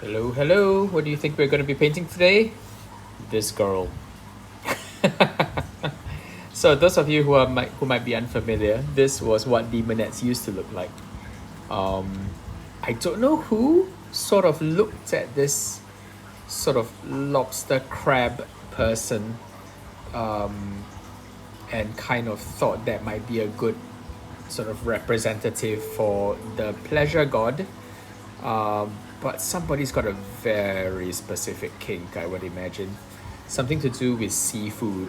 Hello, hello. What do you think we're going to be painting today? This girl. So those of you who might be unfamiliar, this was what demonettes used to look like. I don't know who sort of looked at this sort of lobster crab person and kind of thought that might be a good sort of representative for the pleasure god. But somebody's got a very specific kink, I would imagine. Something to do with seafood,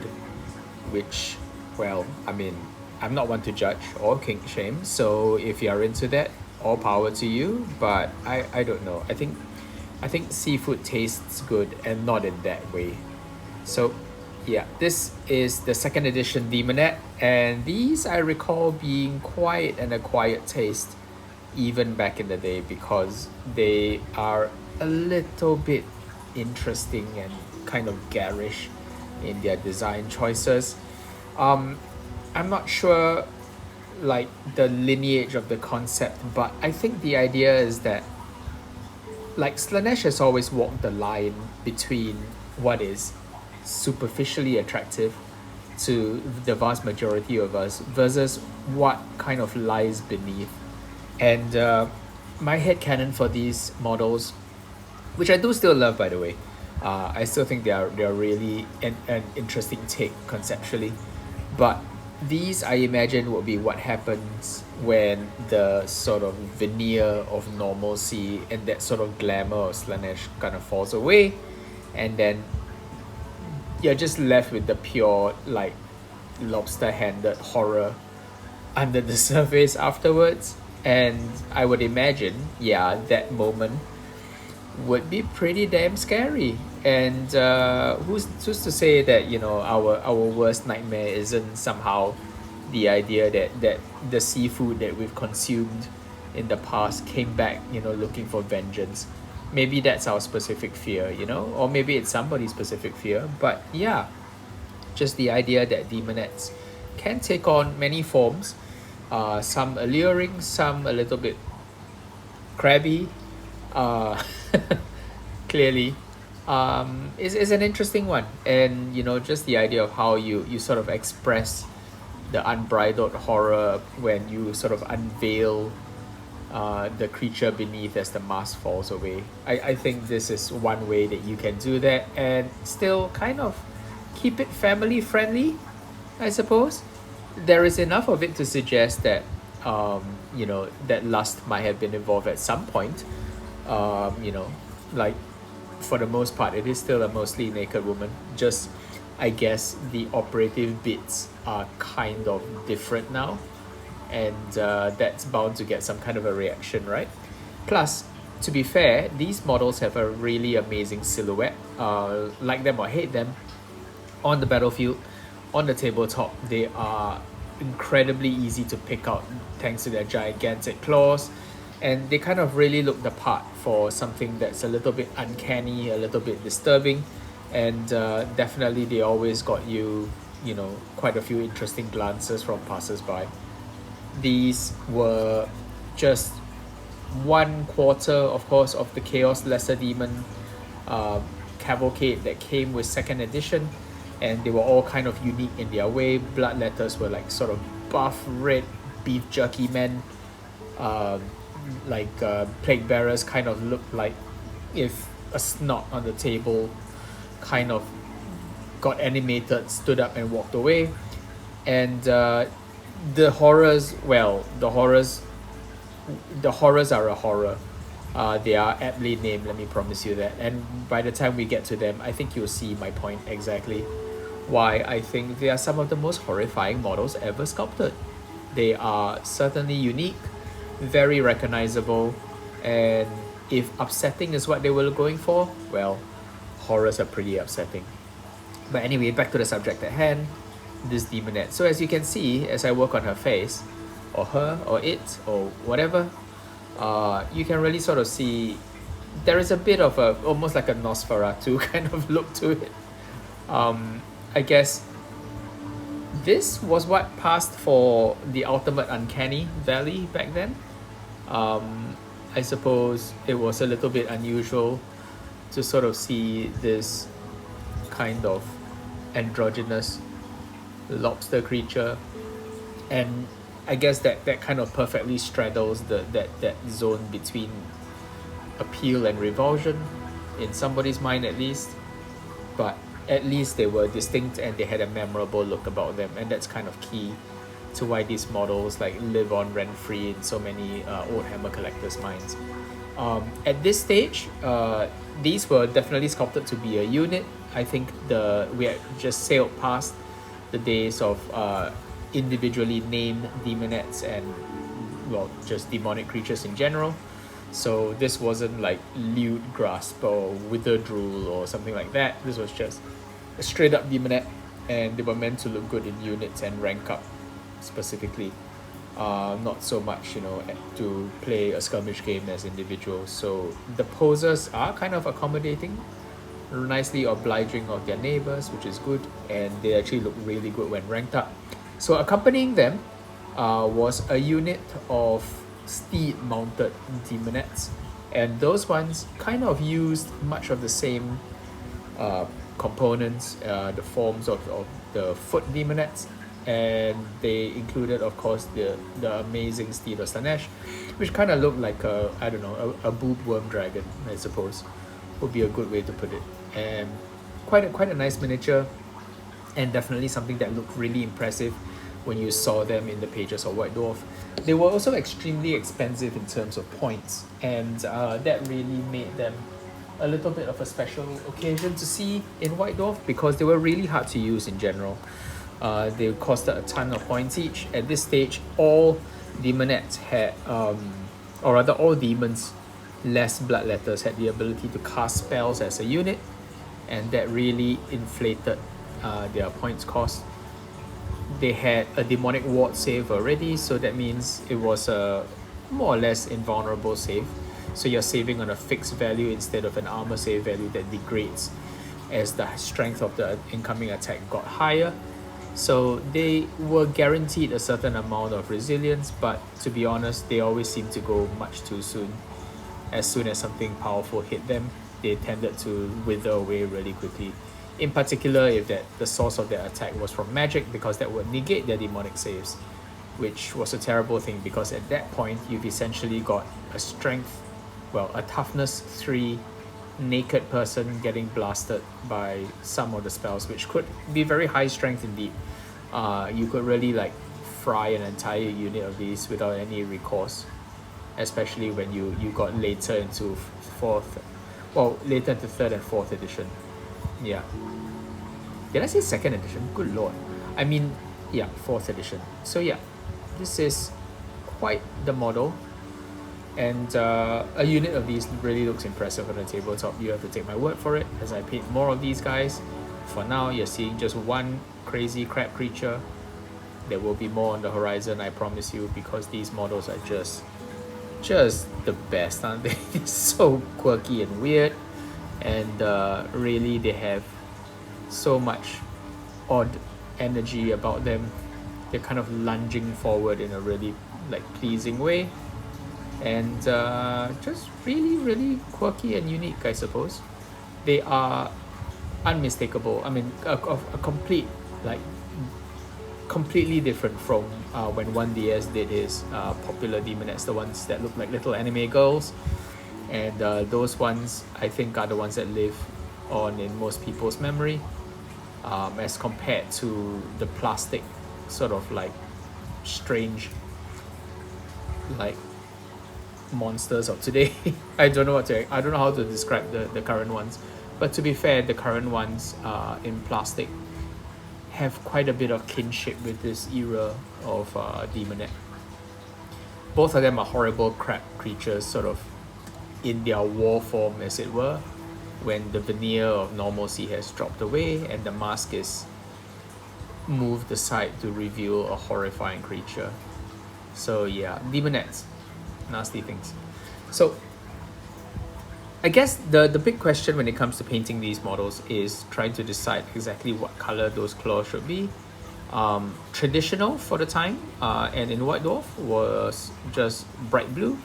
which, well, I mean, I'm not one to judge or kink shame, so if you're into that, all power to you. But I don't know. I think seafood tastes good and not in that way. So yeah, this is the second edition Demonette, and these I recall being quite an acquired taste even back in the day because they are a little bit interesting and kind of garish in their design choices. I'm not sure like the lineage of the concept, but I think the idea is that like Slaanesh has always walked the line between what is superficially attractive to the vast majority of us versus what kind of lies beneath. And my headcanon for these models, which I do still love by the way, I still think they are really an interesting take conceptually. But these I imagine will be what happens when the sort of veneer of normalcy and that sort of glamour of Slaanesh kind of falls away, and then you're just left with the pure like lobster-handed horror under the surface afterwards. And I would imagine, yeah, that moment would be pretty damn scary. And who's to say that our worst nightmare isn't somehow the idea that the seafood that we've consumed in the past came back, looking for vengeance. Maybe that's our specific fear, or maybe it's somebody's specific fear. But yeah, just the idea that demonettes can take on many forms, some alluring, some a little bit crabby, uh, clearly, is an interesting one. And just the idea of how you sort of express the unbridled horror when you sort of unveil the creature beneath as the mask falls away. I think this is one way that you can do that and still kind of keep it family friendly, I suppose. There is enough of it to suggest that that lust might have been involved at some point. Like for the most part, it is still a mostly naked woman. Just, I guess the operative bits are kind of different now, and that's bound to get some kind of a reaction, right? Plus, to be fair, these models have a really amazing silhouette. Like them or hate them, on the battlefield, on the tabletop, they are incredibly easy to pick out thanks to their gigantic claws, and they kind of really look the part for something that's a little bit uncanny, a little bit disturbing, and definitely they always got quite a few interesting glances from passers-by. These were just 1/4, of course, of the Chaos Lesser Demon cavalcade that came with second edition, and they were all kind of unique in their way. Bloodletters were like sort of buff red beef jerky men. Plague bearers kind of looked like if a snot on the table kind of got animated, stood up and walked away. And the horrors are a horror. They are aptly named, let me promise you that. And by the time we get to them, I think you'll see my point exactly why I think they are some of the most horrifying models ever sculpted. They are certainly unique, very recognizable, and if upsetting is what they were going for, well, horrors are pretty upsetting. But anyway, back to the subject at hand, this demonette. So as you can see, as I work on her face, or her, or it, or whatever, you can really sort of see there is a bit of a almost like a Nosferatu kind of look to it. I guess this was what passed for the ultimate uncanny valley back then. I suppose it was a little bit unusual to sort of see this kind of androgynous lobster creature, and I guess that kind of perfectly straddles that zone between appeal and revulsion in somebody's mind at least. But at least they were distinct and they had a memorable look about them, and that's kind of key to why these models like live on rent-free in so many Warhammer collectors' minds. At this stage, these were definitely sculpted to be a unit. I think we had just sailed past the days of individually named demonettes and, well, just demonic creatures in general. So this wasn't like Lewd Grasp or Wither Drool or something like that. This was just a straight up demonette, and they were meant to look good in units and rank up specifically. Not so much, to play a skirmish game as individuals. So the posers are kind of accommodating, nicely obliging of their neighbors, which is good, and they actually look really good when ranked up. So accompanying them was a unit of steed-mounted demonettes, and those ones kind of used much of the same components, the forms of the foot demonettes, and they included, of course, the amazing steed of Slaanesh, which kind of looked like a boob worm dragon, I suppose, would be a good way to put it. And quite a nice miniature, and definitely something that looked really impressive when you saw them in the pages of White Dwarf. They were also extremely expensive in terms of points, and that really made them a little bit of a special occasion to see in White Dwarf, because they were really hard to use in general. They costed a ton of points each. At this stage, all demonettes had, or rather all demons, less bloodletters, had the ability to cast spells as a unit, and that really inflated their points cost. They had a demonic ward save already, so that means it was a more or less invulnerable save. So you're saving on a fixed value instead of an armor save value that degrades as the strength of the incoming attack got higher. So they were guaranteed a certain amount of resilience, but to be honest, they always seem to go much too soon. As soon as something powerful hit them, they tended to wither away really quickly. In particular, if the source of their attack was from magic, because that would negate their demonic saves, which was a terrible thing, because at that point you've essentially got a toughness 3 naked person getting blasted by some of the spells, which could be very high strength indeed. You could really fry an entire unit of these without any recourse, especially when you got later into later into 3rd and 4th edition. Yeah. Did I say 2nd edition? Good lord. I mean, yeah, 4th edition. So yeah, this is quite the model. And a unit of these really looks impressive on the tabletop. You have to take my word for it, as I paint more of these guys. For now, you're seeing just one crazy crab creature. There will be more on the horizon, I promise you, because these models are just the best, aren't they? They're so quirky and weird, and really they have so much odd energy about them. They're kind of lunging forward in a really pleasing way, and just really quirky and unique, I suppose. They are unmistakable. I mean, a complete completely different from when 1DS did his popular demonettes, the ones that look like little anime girls, and those ones I think are the ones that live on in most people's memory, as compared to the plastic sort of strange monsters of today. I don't know how to describe the current ones, but to be fair, the current ones in plastic have quite a bit of kinship with this era of demonette. Both of them are horrible crab creatures, sort of in their war form, as it were, when the veneer of normalcy has dropped away and the mask is moved aside to reveal a horrifying creature. So yeah, demonettes, nasty things. So I guess the big question when it comes to painting these models is trying to decide exactly what color those claws should be. Traditional for the time, and in White Dwarf was just bright blue.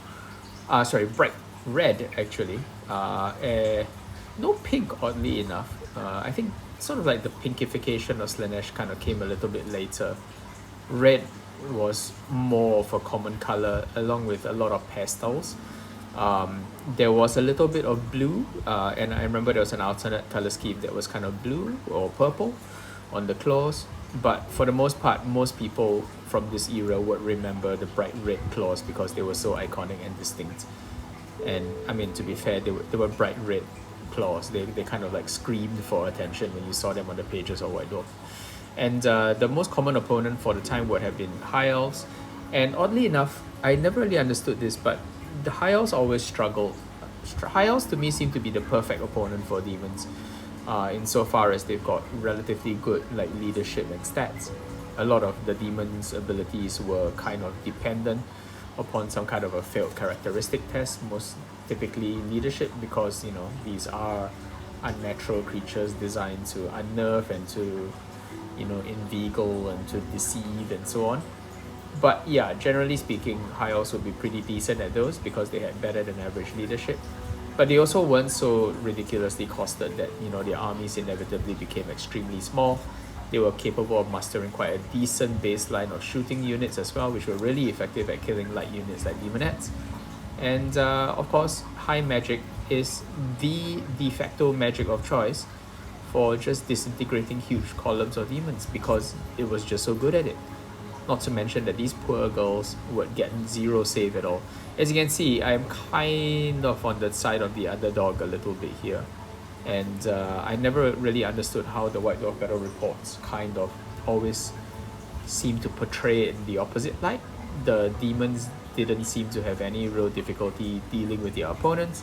Sorry, bright red actually. No pink, oddly enough. I think sort of like the pinkification of Slaanesh kind of came a little bit later. Red was more of a common color along with a lot of pastels. There was a little bit of blue, and I remember there was an alternate color scheme that was kind of blue or purple on the claws. But for the most part, most people from this era would remember the bright red claws because they were so iconic and distinct. And I mean, to be fair, they were bright red claws. They kind of like screamed for attention when you saw them on the pages of White Dwarf. And the most common opponent for the time would have been High Elves. And oddly enough, I never really understood this, but the High Elves always struggled. High Elves to me seem to be the perfect opponent for demons, insofar as they've got relatively good like leadership and stats. A lot of the demons' abilities were kind of dependent upon some kind of a failed characteristic test, most typically leadership, because you know these are unnatural creatures designed to unnerve and to inveigle and to deceive and so on. But yeah, generally speaking, High Elves would be pretty decent at those because they had better than average leadership. But they also weren't so ridiculously costed that their armies inevitably became extremely small. They were capable of mustering quite a decent baseline of shooting units as well, which were really effective at killing light units like demonettes. And of course, high magic is the de facto magic of choice for just disintegrating huge columns of demons because it was just so good at it. Not to mention that these poor girls would get zero save at all. As you can see, I'm kind of on the side of the underdog a little bit here. And I never really understood how the White Dwarf Battle Reports kind of always seem to portray it in the opposite light. The demons didn't seem to have any real difficulty dealing with their opponents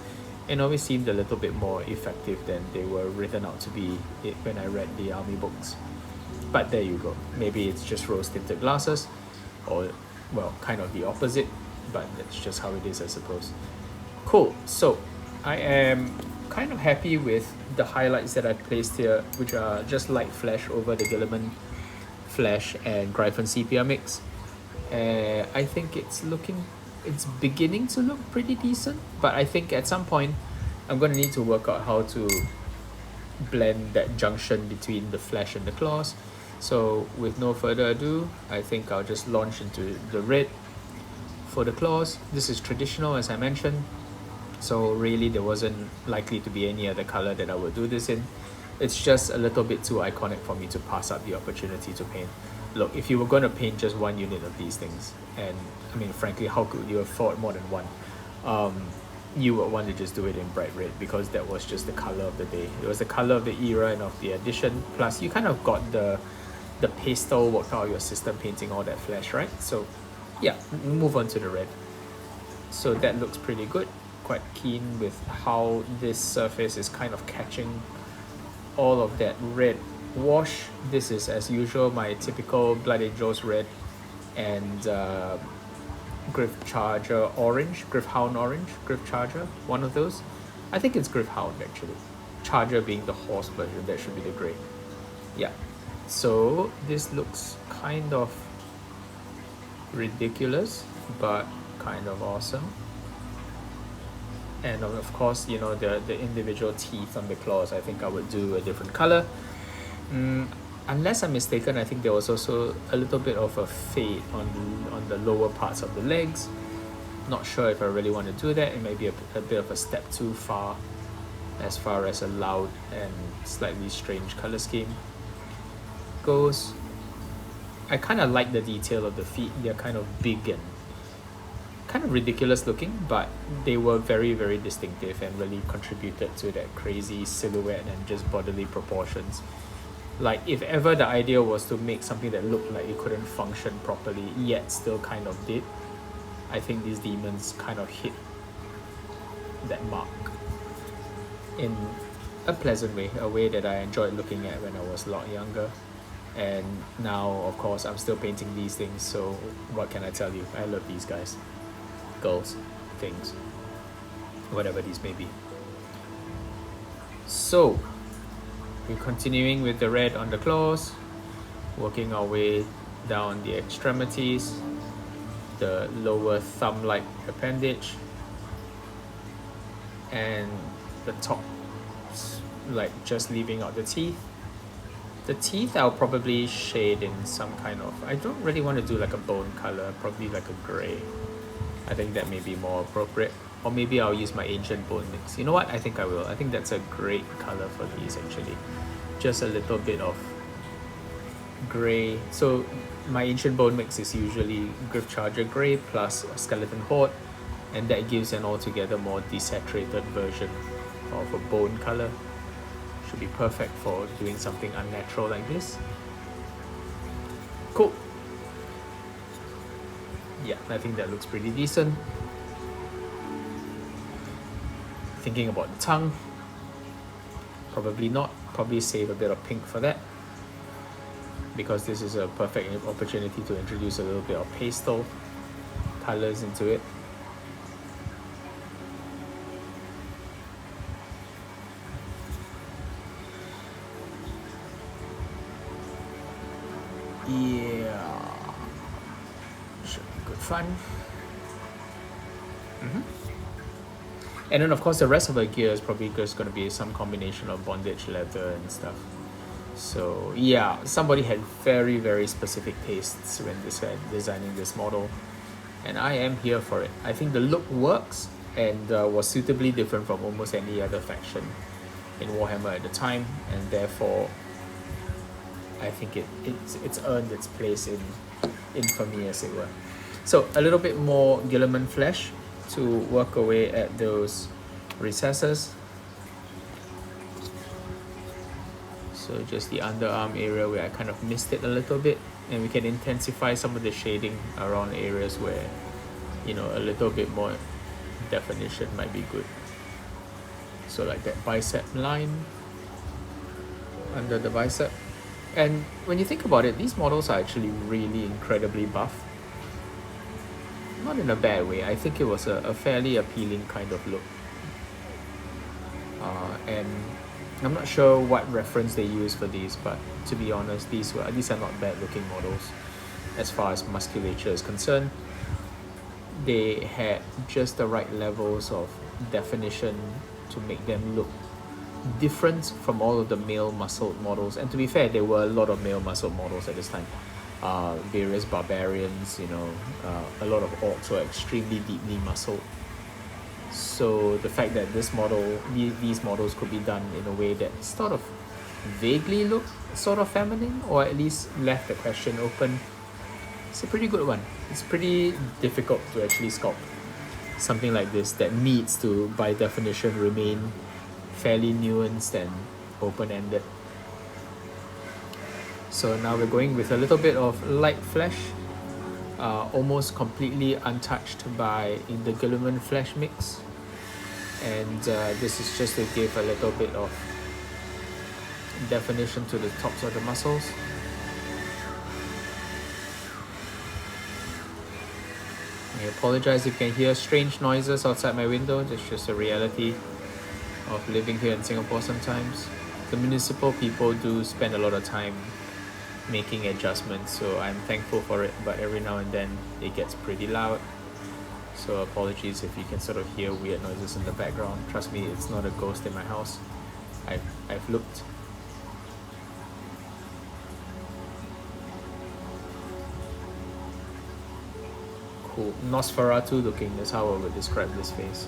and always seemed a little bit more effective than they were written out to be when I read the army books. But there you go. Maybe it's just rose-tinted glasses, or, well, kind of the opposite, but that's just how it is, I suppose. Cool. So, I am kind of happy with the highlights that I placed here, which are just light flesh over the Guilliman Flesh and Gryphhound Sepia mix. I think it's beginning to look pretty decent, but I think at some point I'm going to need to work out how to blend that junction between the flesh and the claws. So with no further ado, I think I'll just launch into the red for the claws. This is traditional, as I mentioned, so really there wasn't likely to be any other color that I would do this in. It's just a little bit too iconic for me to pass up the opportunity to paint. Look, if you were going to paint just one unit of these things, and I mean frankly, how could you afford more than one? You would want to just do it in bright red because that was just the color of the day. It was the color of the era and of the edition, plus you kind of got the pastel worked out of your system painting all that flesh, right? So yeah, move on to the red. So that looks pretty good. Quite keen with how this surface is kind of catching all of that red wash. This is, as usual, my typical Blood Angels red and Gryphhound orange, Gryphcharger, one of those. I think it's Gryphhound actually. Charger being the horse version, that should be the grey. Yeah. So this looks kind of ridiculous, but kind of awesome. And of course, the individual teeth on the claws, I think I would do a different color. Unless I'm mistaken, I think there was also a little bit of a fade on the lower parts of the legs. Not sure if I really want to do that. It may be a bit of a step too far as a loud and slightly strange color scheme goes. I kind of like the detail of the feet. They're kind of big and kind of ridiculous looking, but they were very, very distinctive and really contributed to that crazy silhouette and just bodily proportions. Like, if ever the idea was to make something that looked like it couldn't function properly yet still kind of did, I think these demons kind of hit that mark in a pleasant way, a way that I enjoyed looking at when I was a lot younger. And now, of course, I'm still painting these things, so what can I tell you? I love these guys. Girls, things, whatever these may be. So, we're continuing with the red on the claws, working our way down the extremities, the lower thumb-like appendage, and the top, like just leaving out the teeth. The teeth I'll probably shade in some kind of, I don't really want to do like a bone color, probably like a gray. I think that may be more appropriate. Or maybe I'll use my ancient bone mix. You know what? I think I will. I think that's a great color for these actually. Just a little bit of gray. So my ancient bone mix is usually Gryph Charger gray plus skeleton horde, and that gives an altogether more desaturated version of a bone color. Should be perfect for doing something unnatural like this. Cool. Yeah, I think that looks pretty decent. Thinking about the tongue. Probably not. Probably save a bit of pink for that, because this is a perfect opportunity to introduce a little bit of pastel colors into it. Yeah, should be good fun. And then of course the rest of the gear is probably just going to be some combination of bondage leather and stuff. So yeah, somebody had very, very specific tastes when designing this model, and I am here for it. I think the look works and was suitably different from almost any other faction in Warhammer at the time, and therefore I think it's earned its place in infamy, as it were. So a little bit more Guilliman flesh to work away at those recesses. So just the underarm area where I kind of missed it a little bit, and we can intensify some of the shading around areas where, you know, a little bit more definition might be good. So like that bicep line under the bicep. And when you think about it, these models are actually really incredibly buff. Not in a bad way. I think it was a fairly appealing kind of look. And I'm not sure what reference they use for these, but to be honest, these are not bad looking models as far as musculature is concerned. They had just the right levels of definition to make them look different from all of the male muscled models. And to be fair, there were a lot of male muscled models at this time. Various barbarians, you know, a lot of orcs were extremely deeply muscled. So the fact that these models could be done in a way that sort of vaguely looked sort of feminine, or at least left the question open, it's a pretty good one. It's pretty difficult to actually sculpt something like this that needs to, by definition, remain fairly nuanced and open-ended. So now we're going with a little bit of light flesh, almost completely untouched by the Guilliman flesh mix, and this is just to give a little bit of definition to the tops of the muscles. I apologize if you can hear strange noises outside my window. It's just a reality of living here in Singapore sometimes. The municipal people do spend a lot of time making adjustments, so I'm thankful for it, but every now and then it gets pretty loud. So apologies if you can sort of hear weird noises in the background. Trust me, it's not a ghost in my house. I've looked. Cool. Nosferatu looking is how I would describe this face.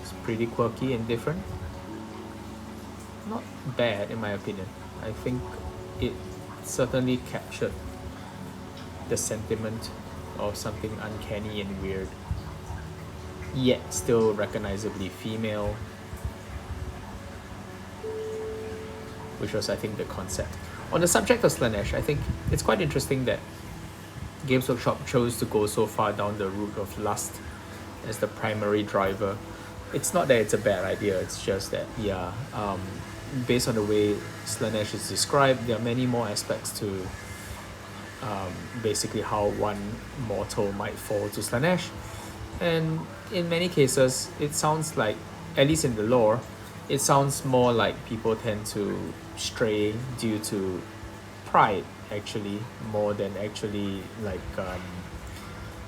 It's pretty quirky and different. Not bad in my opinion. I think it certainly captured the sentiment of something uncanny and weird, yet still recognizably female, which was, I think, the concept. On the subject of Slaanesh, I think it's quite interesting that Games Workshop chose to go so far down the route of lust as the primary driver. It's not that it's a bad idea, it's just that, yeah, based on the way Slaanesh is described, there are many more aspects to basically how one mortal might fall to Slaanesh. And in many cases, it sounds like, at least in the lore, it sounds more like people tend to stray due to pride, actually, more than actually like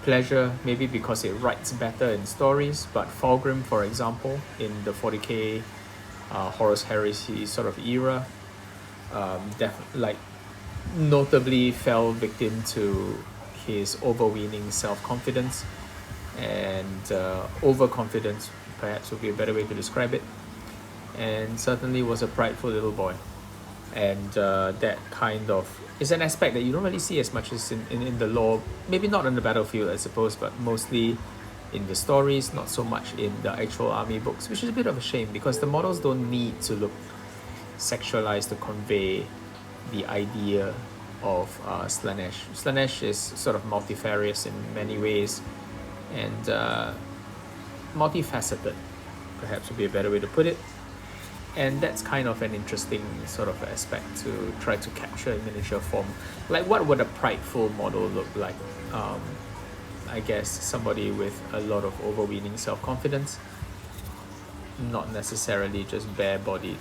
pleasure, maybe because it writes better in stories, but Fulgrim, for example, in the 40k Horus Heresy sort of era, like notably fell victim to his overweening self-confidence and overconfidence, perhaps would be a better way to describe it, and certainly was a prideful little boy. And that kind of is an aspect that you don't really see as much as in the lore, maybe not on the battlefield I suppose, but mostly in the stories, not so much in the actual army books, which is a bit of a shame because the models don't need to look sexualized to convey the idea of Slaanesh. Slaanesh is sort of multifarious in many ways and multifaceted, perhaps would be a better way to put it. And that's kind of an interesting sort of aspect to try to capture in miniature form. Like, what would a prideful model look like? I guess somebody with a lot of overweening self-confidence, not necessarily just bare-bodied,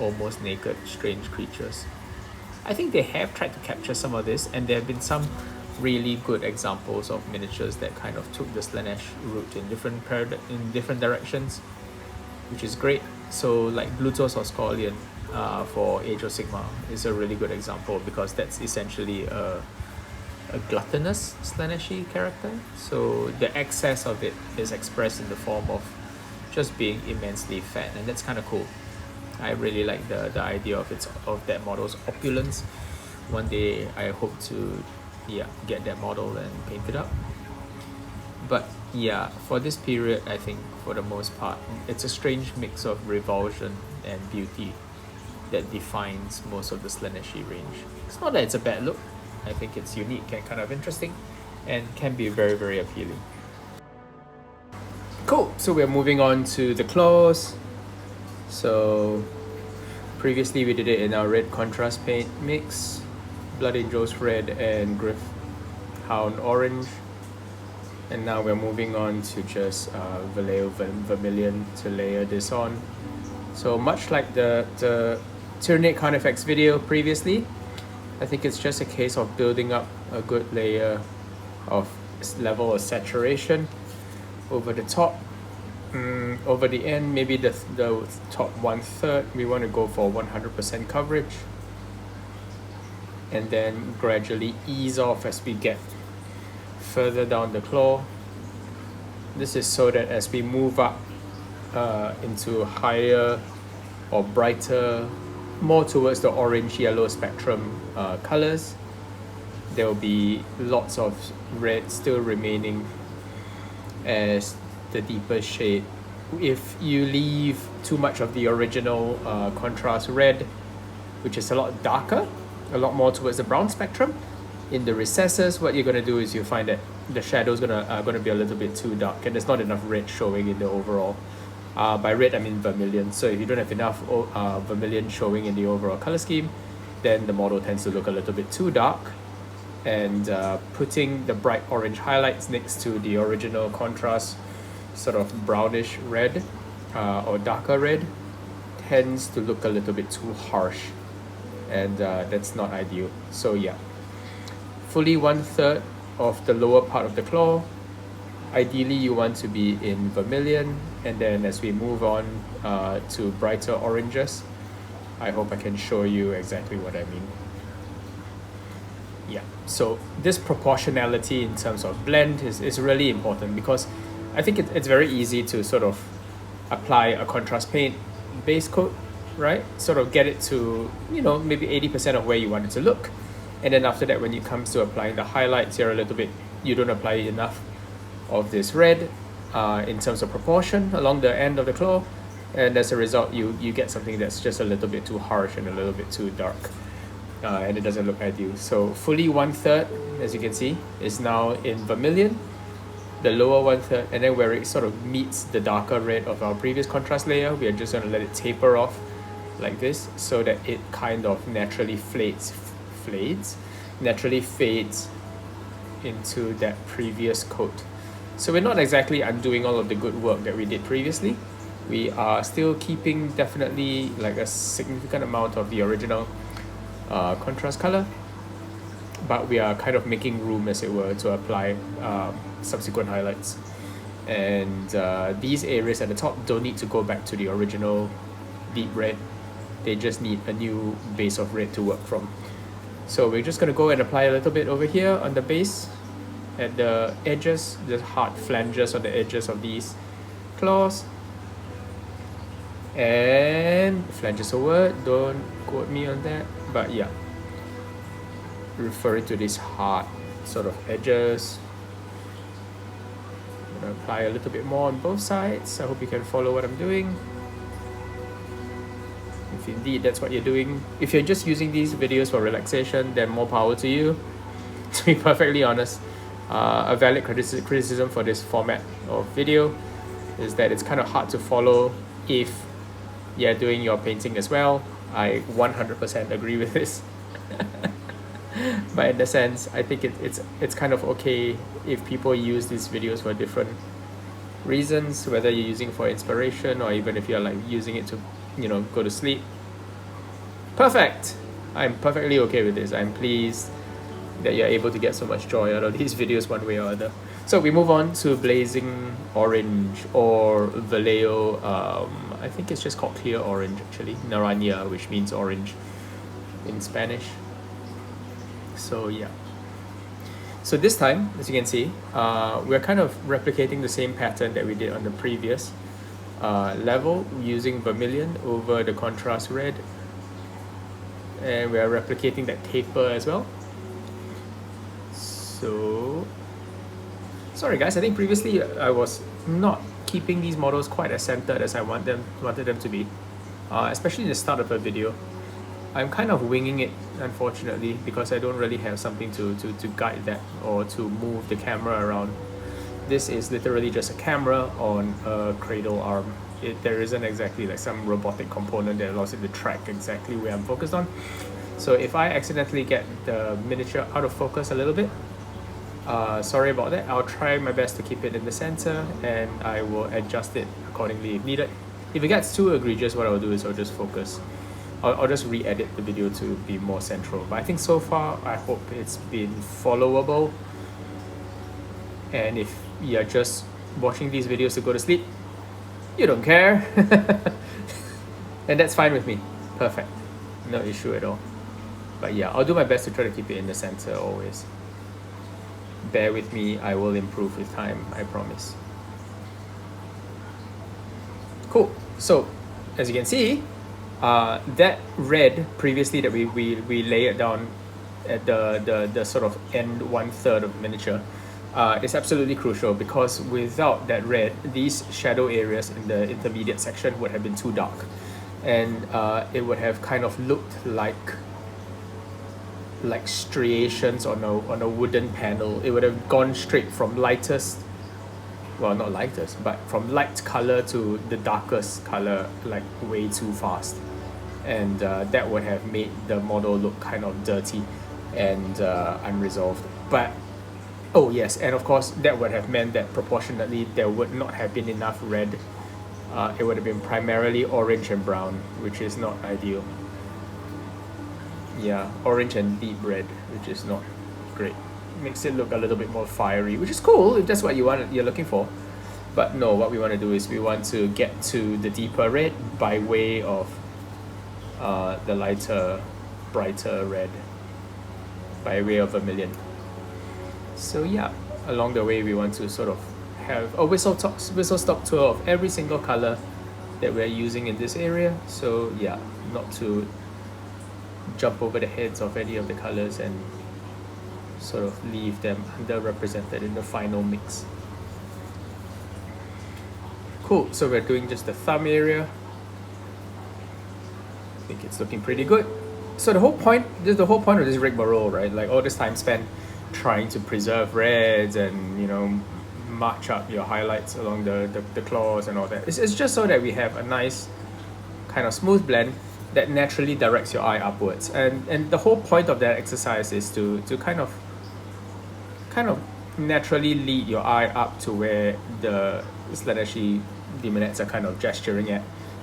almost naked, strange creatures. I think they have tried to capture some of this, and there have been some really good examples of miniatures that kind of took the Slaanesh route in different directions, which is great. So like Blutos or Scorlion for Age of Sigmar is a really good example because that's essentially a gluttonous Slaaneshi character. So the excess of it is expressed in the form of just being immensely fat, and that's kind of cool. I really like the idea of that model's opulence. One day I hope to get that model and paint it up. But yeah, for this period, I think for the most part, it's a strange mix of revulsion and beauty that defines most of the Slaaneshi range. It's not that it's a bad look. I think it's unique and kind of interesting and can be very, very appealing. Cool, so we're moving on to the claws. So previously we did it in our red contrast paint mix, Blood Angels red and Gryphhound orange. And now we're moving on to just Vallejo Vermilion to layer this on. So much like the Tyranid Carnifex video previously, I think it's just a case of building up a good layer of level of saturation over the top. Over the end, maybe the top 1/3, we want to go for 100% coverage. And then gradually ease off as we get further down the claw. This is so that as we move up into higher or brighter, more towards the orange-yellow spectrum colors, there will be lots of red still remaining as the deeper shade. If you leave too much of the original contrast red, which is a lot darker, a lot more towards the brown spectrum, in the recesses, what you're going to do is you find that the shadows gonna be a little bit too dark and there's not enough red showing in the overall. By red I mean vermilion. So if you don't have enough vermilion showing in the overall color scheme, then the model tends to look a little bit too dark. And putting the bright orange highlights next to the original contrast sort of brownish red or darker red tends to look a little bit too harsh, and that's not ideal. So yeah, fully 1/3 of the lower part of the claw. Ideally you want to be in vermilion, and then as we move on to brighter oranges, I hope I can show you exactly what I mean. Yeah, so this proportionality in terms of blend is really important, because I think it's very easy to sort of apply a contrast paint base coat, right? Sort of get it to, maybe 80% of where you want it to look. And then after that, when it comes to applying the highlights, you don't apply enough of this red in terms of proportion along the end of the claw. And as a result, you get something that's just a little bit too harsh and a little bit too dark. And it doesn't look ideal. So fully 1/3, as you can see, is now in vermilion. The lower 1/3, and then where it sort of meets the darker red of our previous contrast layer, we are just going to let it taper off like this, so that it kind of naturally fades into that previous coat. So we're not exactly undoing all of the good work that we did previously. We are still keeping definitely like a significant amount of the original contrast color, but we are kind of making room, as it were, to apply subsequent highlights. And these areas at the top don't need to go back to the original deep red. They just need a new base of red to work from. So we're just going to go and apply a little bit over here on the base, at the edges, the hard flanges on the edges of these claws. And flanges over, don't quote me on that, but yeah, referring to these hard sort of edges. I'm going to apply a little bit more on both sides. I hope you can follow what I'm doing. If indeed that's what you're doing, if you're just using these videos for relaxation, then more power to you. To be perfectly honest, a valid criticism for this format of video is that it's kind of hard to follow if you're doing your painting as well. I 100% agree with this. But in a sense, I think it's kind of okay if people use these videos for different reasons, whether you're using it for inspiration or even if you're like using it to, you know, go to sleep. Perfect! I'm perfectly okay with this. I'm pleased that you're able to get so much joy out of these videos one way or other. So we move on to Blazing Orange, or Vallejo. I think it's just called Clear Orange actually. Naranja, which means orange in Spanish. So yeah. So this time, as you can see, we're kind of replicating the same pattern that we did on the previous level, using vermilion over the contrast red. And we are replicating that taper as well. So, sorry guys, I think previously I was not keeping these models quite as centered as I wanted them to be, especially in the start of a video. I'm kind of winging it, unfortunately, because I don't really have something to guide that or to move the camera around. This is literally just a camera on a cradle arm. There isn't exactly like some robotic component that allows it to track exactly where I'm focused on. So if I accidentally get the miniature out of focus a little bit, sorry about that. I'll try my best to keep it in the center, and I will adjust it accordingly if needed. If it gets too egregious, what I'll do is I'll just focus. I'll just re-edit the video to be more central. But I think so far, I hope it's been followable. And if you're just watching these videos to go to sleep, you don't care. And that's fine with me. Perfect. No issue at all. But yeah, I'll do my best to try to keep it in the center always. Bear with me, I will improve with time, I promise. Cool. So, as you can see, that red previously that we layered down at the sort of end 1/3 of miniature is absolutely crucial, because without that red, these shadow areas in the intermediate section would have been too dark, and it would have kind of looked like striations on a wooden panel. It would have gone straight from lightest, well, not lightest, but from light color to the darkest color like way too fast, and that would have made the model look kind of dirty and unresolved. But oh yes, and of course that would have meant that proportionately there would not have been enough red. It would have been primarily orange and brown, which is not ideal. Yeah, orange and deep red, which is not great. Makes it look a little bit more fiery, which is cool if that's what you're looking for. But no, what we want to do is we want to get to the deeper red by way of the lighter, brighter red, by way of vermilion. So yeah, along the way we want to sort of have a whistle stop tour of every single color that we're using in this area. So yeah, not to jump over the heads of any of the colors and sort of leave them underrepresented in the final mix. Cool, so we're doing just the thumb area. I think it's looking pretty good. So the whole point of this rigmarole, right? Like all this time spent trying to preserve reds and, you know, march up your highlights along the claws and all that. It's just so that we have a nice kind of smooth blend that naturally directs your eye upwards. And the whole point of that exercise is to kind of naturally lead your eye up to where the Slaaneshi demonettes are kind of gesturing at.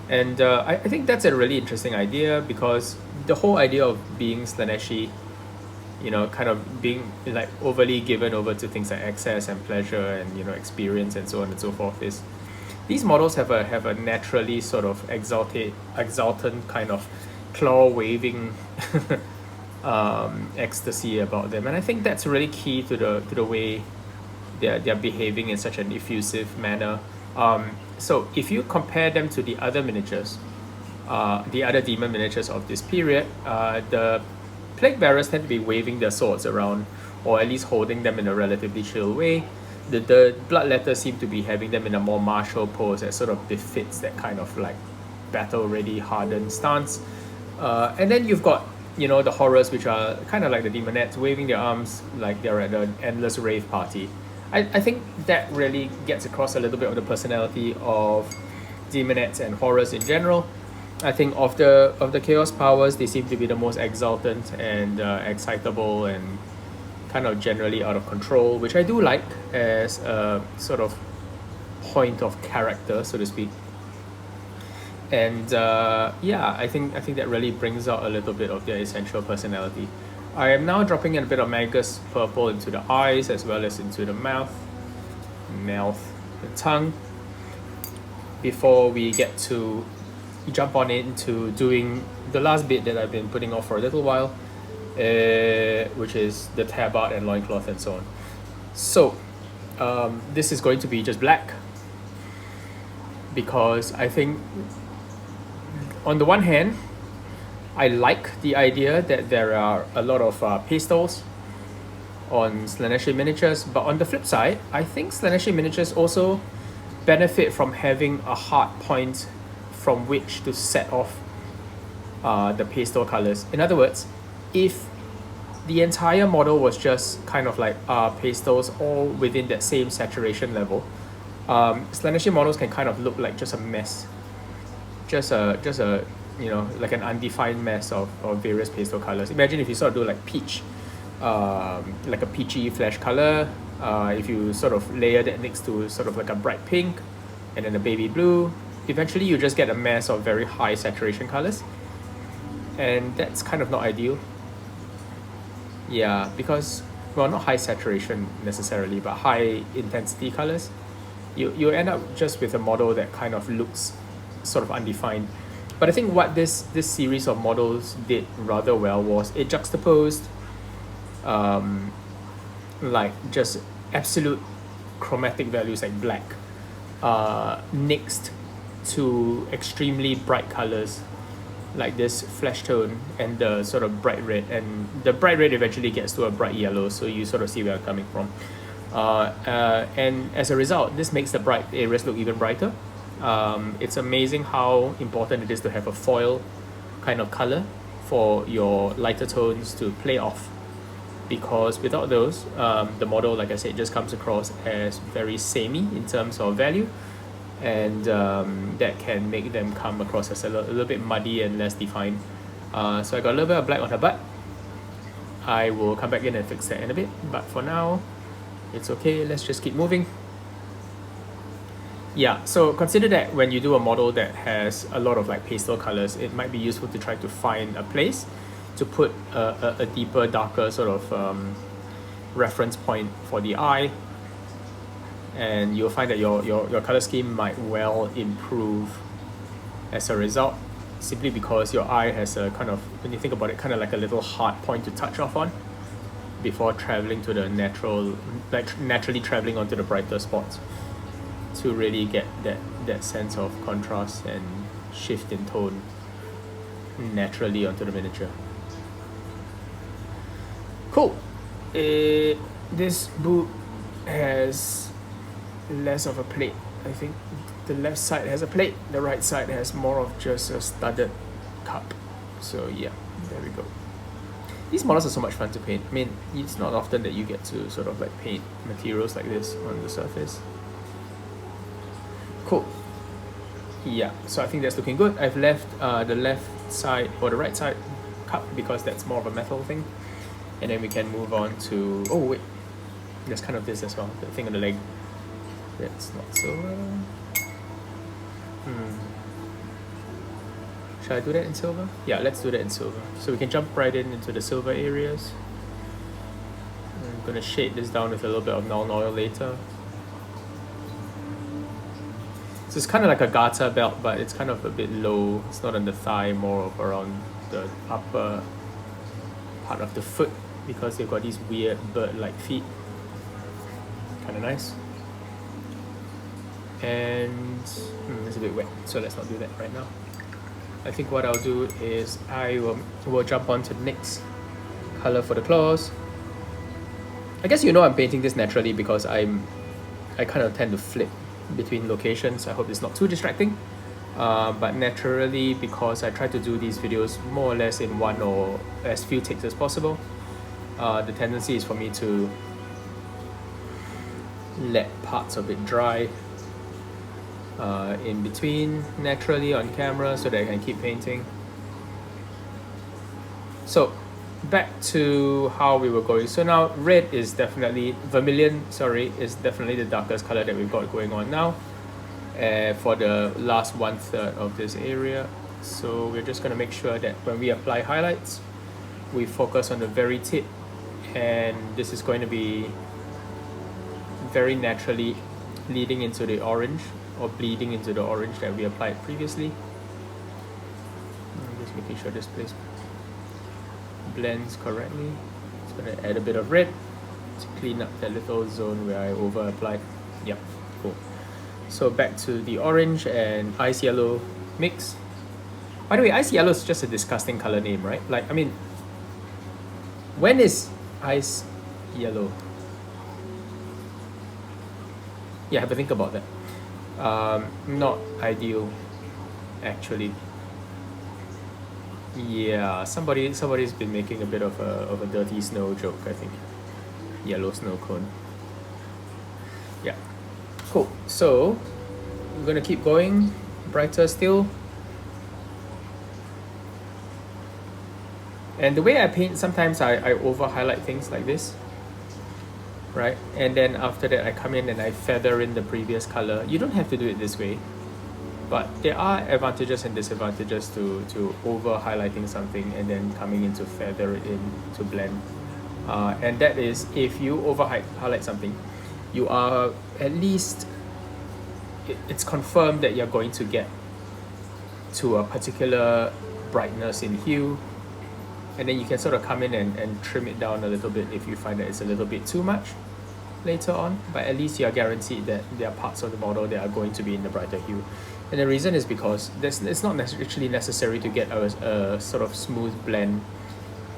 And I think that's a really interesting idea, because the whole idea of being Slaaneshi you know, kind of being like overly given over to things like access and pleasure and, you know, experience and so on and so forth, is these models have a naturally sort of exultant kind of claw waving ecstasy about them, and I think that's really key to the way they're behaving in such an effusive manner. So if you compare them to the other miniatures, the other demon miniatures of this period, the plague bearers tend to be waving their swords around, or at least holding them in a relatively chill way. The bloodletters seem to be having them in a more martial pose that sort of befits that kind of like battle ready hardened stance. And then you've got, you know, the horrors, which are kind of like the demonettes, waving their arms like they're at an endless rave party. I think that really gets across a little bit of the personality of demonettes and horrors in general. I think of the chaos powers, they seem to be the most exultant and excitable and kind of generally out of control, which I do like as a sort of point of character, so to speak. And yeah, I think that really brings out a little bit of their essential personality. I am now dropping in a bit of Magus purple into the eyes as well as into the mouth, the tongue, before we get to jump on into doing the last bit that I've been putting off for a little while, which is the tabard and loincloth and so on. So this is going to be just black, because I think on the one hand, I like the idea that there are a lot of pastels on Slaaneshi miniatures, but on the flip side, I think Slaaneshi miniatures also benefit from having a hard point from which to set off the pastel colors. In other words, if the entire model was just kind of like pastels all within that same saturation level, Slaaneshi models can kind of look like just a mess, just a you know, like an undefined mess of various pastel colors. Imagine if you sort of do like peach, like a peachy flesh color, if you sort of layer that next to sort of like a bright pink and then a baby blue, eventually you just get a mess of very high saturation colors, and that's kind of not ideal. Yeah, because, well, not high saturation necessarily, but high intensity colors. You end up just with a model that kind of looks sort of undefined. But I think what this series of models did rather well was it juxtaposed like just absolute chromatic values like black next to extremely bright colors like this flesh tone and the sort of bright red, and the bright red eventually gets to a bright yellow, so you sort of see where I'm coming from. And as a result, this makes the bright areas look even brighter. It's amazing how important it is to have a foil kind of color for your lighter tones to play off, because without those, the model, like I said, just comes across as very samey in terms of value, and that can make them come across as a little bit muddy and less defined. So I got a little bit of black on her butt. I will come back in and fix that in a bit, but for now it's okay. Let's just keep moving. Yeah, so consider that when you do a model that has a lot of like pastel colors, it might be useful to try to find a place to put a deeper, darker sort of reference point for the eye, and you'll find that your color scheme might well improve as a result, simply because your eye has a kind of, when you think about it, kind of like a little hard point to touch off on before traveling to the naturally traveling onto the brighter spots, to really get that sense of contrast and shift in tone naturally onto the miniature. Cool. This boot has less of a plate. I think the left side has a plate, the right side has more of just a studded cup. So yeah, there we go. These models are so much fun to paint. I mean, it's not often that you get to sort of like paint materials like this on the surface. Cool. Yeah, so I think that's looking good. I've left the left side or the right side cup because that's more of a metal thing. And then we can move on to, oh wait, there's kind of this as well, the thing on the leg. That's not silver. Should I do that in silver? Yeah, let's do that in silver. So we can jump right into the silver areas. gonna shade this down with a little bit of null oil later. So it's kind of like a garter belt, but it's kind of a bit low. It's not on the thigh, more of around the upper part of the foot, because they've got these weird bird-like feet. Kind of nice. And it's a bit wet, so let's not do that right now. I think what I'll do is I will jump on to the next color for the claws. I guess I'm painting this naturally because I kind of tend to flip between locations. I hope it's not too distracting. But naturally, because I try to do these videos more or less in one or as few takes as possible, the tendency is for me to let parts of it dry in between naturally on camera so that I can keep painting. So back to how we were going. So now red is definitely, vermilion, sorry, is definitely the darkest color that we've got going on now for the last 1/3 of this area. So we're just going to make sure that when we apply highlights, we focus on the very tip, and this is going to be very naturally leading into the orange or bleeding into the orange that we applied previously. I'm just making sure this place blends correctly. Just going to add a bit of red to clean up that little zone where I over applied. Yep, cool. So back to the orange and ice yellow mix. By the way, ice yellow is just a disgusting color name, right? Like, I mean, when is ice yellow? Yeah, have a think about that. Not ideal, actually. Yeah, somebody's been making a bit of a dirty snow joke, I think. Yellow snow cone. Yeah, cool. So we're gonna keep going, brighter still. And the way I paint, sometimes I over highlight things like this, right? And then after that I come in and I feather in the previous color. You don't have to do it this way, but there are advantages and disadvantages to over highlighting something and then coming in to feather it in to blend. And that is, if you over highlight something, you are at least, it's confirmed that you're going to get to a particular brightness in hue, and then you can sort of come in and trim it down a little bit if you find that it's a little bit too much later on, but at least you're guaranteed that there are parts of the model that are going to be in the brighter hue. And the reason is because it's not actually necessary to get a sort of smooth blend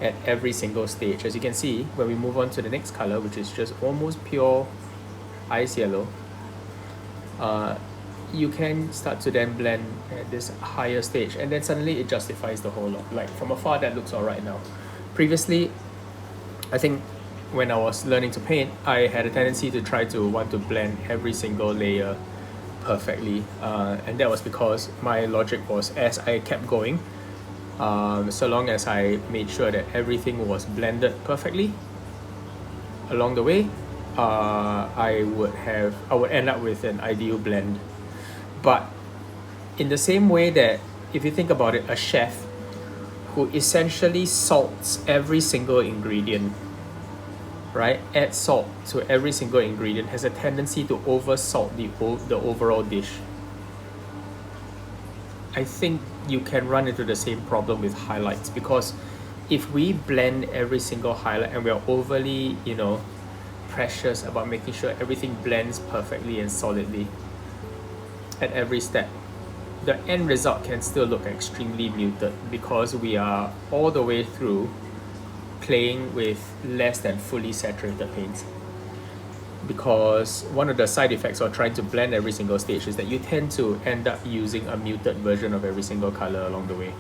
at every single stage. As you can see, when we move on to the next color, which is just almost pure ice yellow, you can start to then blend at this higher stage, and then suddenly it justifies the whole lot. Like from afar, that looks all right now. Previously, I think when I was learning to paint, I had a tendency to try to want to blend every single layer perfectly, and that was because my logic was, as I kept going, so long as I made sure that everything was blended perfectly along the way, I would end up with an ideal blend. But in the same way that, if you think about it, a chef who essentially salts every single ingredient, right? Add salt to every single ingredient, has a tendency to over salt the overall dish. I think you can run into the same problem with highlights, because if we blend every single highlight and we are overly, precious about making sure everything blends perfectly and solidly at every step, the end result can still look extremely muted, because we are all the way through playing with less than fully saturated paints. Because one of the side effects of trying to blend every single stage is that you tend to end up using a muted version of every single color along the way,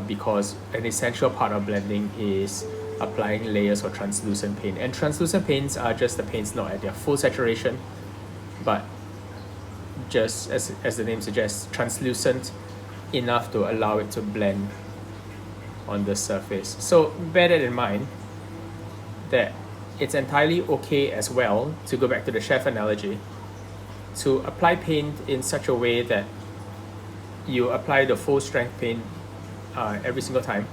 because an essential part of blending is applying layers of translucent paint, and translucent paints are just the paints not at their full saturation, but just as the name suggests, translucent enough to allow it to blend on the surface. So bear that in mind, that it's entirely okay as well, to go back to the chef analogy, to apply paint in such a way that you apply the full strength paint every single time,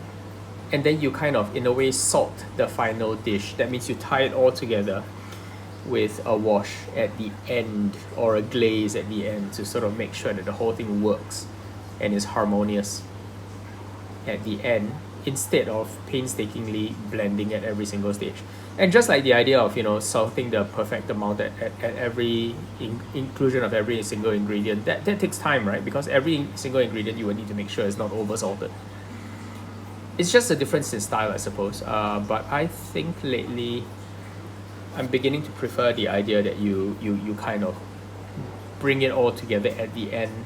and then you kind of, in a way, salt the final dish. That means you tie it all together with a wash at the end or a glaze at the end to sort of make sure that the whole thing works and is harmonious at the end, instead of painstakingly blending at every single stage. And just like the idea of, you know, salting the perfect amount at every inclusion of every single ingredient, that takes time, right? Because every single ingredient you will need to make sure is not over salted. It's just a difference in style, I suppose. But I think lately I'm beginning to prefer the idea that you kind of bring it all together at the end,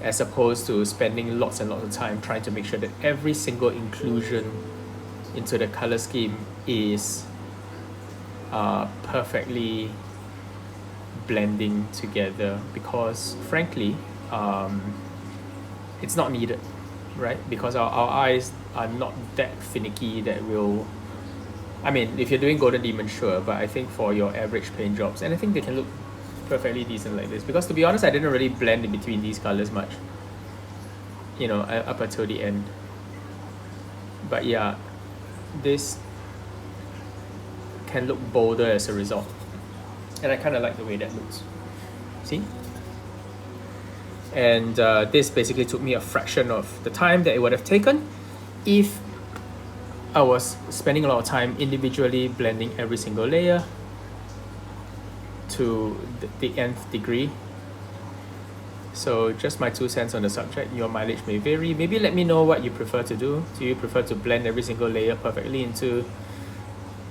as opposed to spending lots and lots of time trying to make sure that every single inclusion into the color scheme is perfectly blending together, because frankly it's not needed, right? Because our eyes are not that finicky that will, I mean, if you're doing Golden Demon, sure, but I think for your average paint jobs, and I think they can look perfectly decent like this, because to be honest, I didn't really blend in between these colors much, you know, up until the end. But yeah, this can look bolder as a result, and I kind of like the way that looks. See? And this basically took me a fraction of the time that it would have taken if I was spending a lot of time individually blending every single layer to the nth degree. So just my 2 cents on the subject. Your mileage may vary. Maybe let me know what you prefer to do. Do you prefer to blend every single layer perfectly into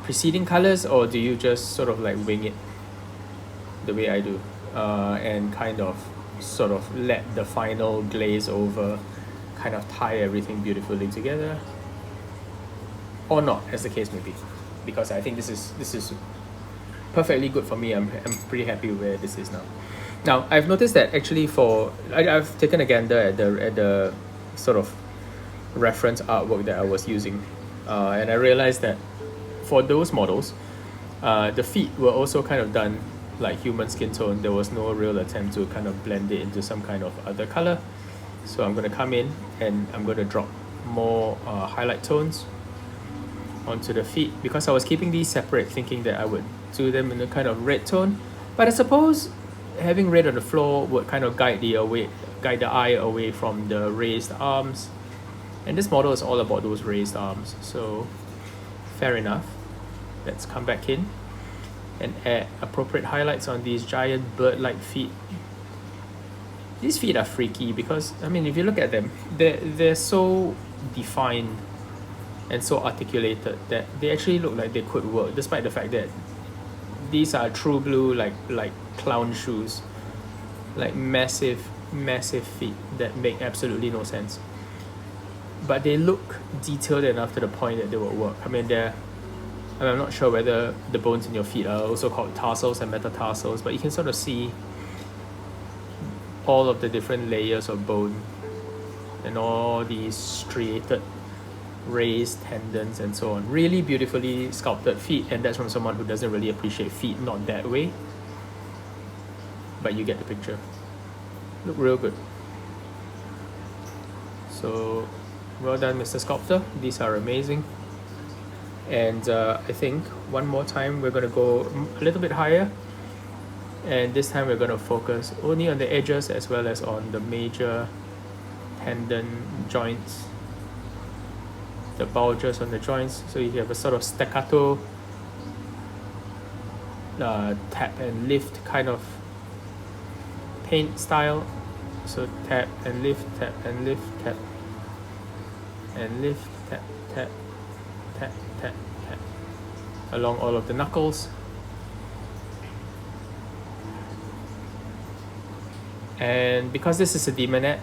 preceding colors, or do you just sort of like wing it the way I do, and kind of sort of let the final glaze over kind of tie everything beautifully together, or not, as the case may be? Because I think this is perfectly good for me. I'm pretty happy where this is now. Now I've noticed that actually I've taken a gander at the sort of reference artwork that I was using, and I realized that for those models, the feet were also kind of done like human skin tone. There was no real attempt to kind of blend it into some kind of other color. So I'm going to come in and I'm going to drop more highlight tones onto the feet, because I was keeping these separate, thinking that I would do them in a kind of red tone. But I suppose having red on the floor would kind of guide the eye away from the raised arms. And this model is all about those raised arms. So fair enough. Let's come back in and add appropriate highlights on these giant bird-like feet. These feet are freaky because, I mean, if you look at them, they're so defined and so articulated that they actually look like they could work, despite the fact that these are true blue, like clown shoes, like massive feet that make absolutely no sense. But they look detailed enough to the point that they will work. I mean, I'm not sure whether the bones in your feet are also called tarsals and metatarsals, but you can sort of see all of the different layers of bone and all these striated raised tendons and so on. Really beautifully sculpted feet, and that's from someone who doesn't really appreciate feet not that way, but you get the picture. Look real good. So well done, Mr. Sculptor. These are amazing. And I think one more time we're going to go a little bit higher, and this time we're going to focus only on the edges as well as on the major tendon joints, the bulges on the joints. So you have a sort of staccato tap and lift kind of paint style. So tap and lift, tap and lift, tap and lift, tap, tap, tap, tap, tap, along all of the knuckles. And because this is a demonette,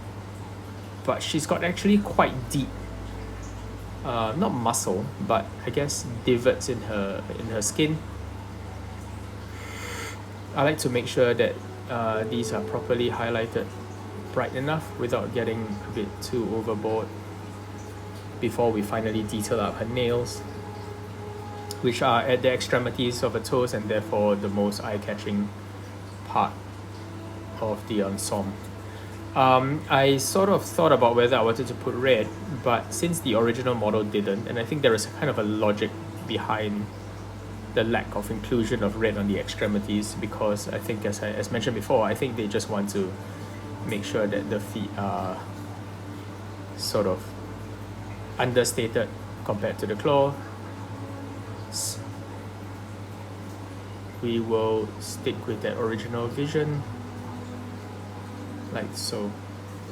but she's got actually quite deep, not muscle, but I guess divots in her skin. I like to make sure that these are properly highlighted bright enough without getting a bit too overboard before we finally detail up her nails, which are at the extremities of her toes and therefore the most eye-catching part of the ensemble. I sort of thought about whether I wanted to put red, but since the original model didn't, and I think there is a kind of a logic behind the lack of inclusion of red on the extremities, because I think, as mentioned before, I think they just want to make sure that the feet are sort of understated compared to the claw. We will stick with that original vision, like so.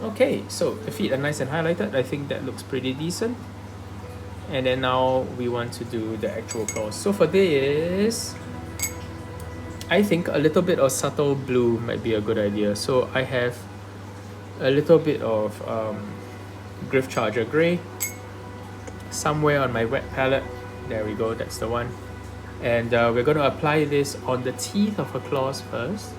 Okay, so the feet are nice and highlighted. I think that looks pretty decent. And then now we want to do the actual claws. So for this, I think a little bit of subtle blue might be a good idea. So I have a little bit of Gryph Charger Grey somewhere on my wet palette. There we go, that's the one. And we're going to apply this on the teeth of her claws first.